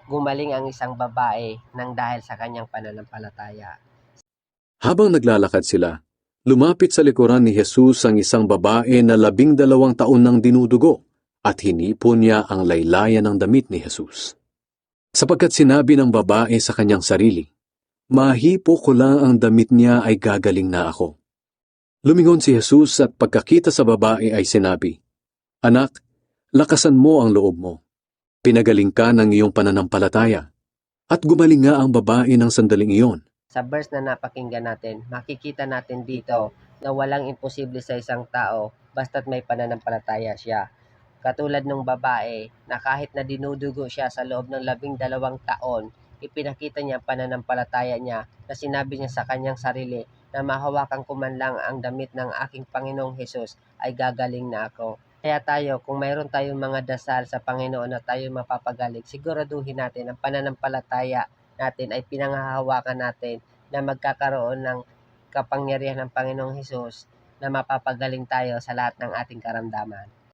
gumaling ang isang babae nang dahil sa kanyang pananampalataya. Habang naglalakad sila, lumapit sa likuran ni Jesus ang isang babae na 12 taon nang dinudugo at hinipon niya ang laylayan ng damit ni Jesus. Sapagkat sinabi ng babae sa kanyang sarili, "Mahipo ko lang ang damit niya ay gagaling na ako." Lumingon si Jesus at pagkakita sa babae ay sinabi, "Anak, lakasan mo ang loob mo. Pinagaling ka ng iyong pananampalataya." At gumaling nga ang babae ng sandaling iyon. Sa verse na napakinggan natin, makikita natin dito na walang imposible sa isang tao basta't may pananampalataya siya. Katulad ng babae na kahit na dinudugo siya sa loob ng 12 taon, ipinakita niya ang pananampalataya niya na sinabi niya sa kanyang sarili na mahawakan ko man lang ang damit ng aking Panginoong Hesus ay gagaling na ako. Kaya tayo, kung mayroon tayong mga dasal sa Panginoon na tayo mapapagaling, siguraduhin natin ang pananampalataya natin ay pinanghahawakan natin na magkakaroon ng kapangyarihan ng Panginoong Hesus na mapapagaling tayo sa lahat ng ating karamdaman.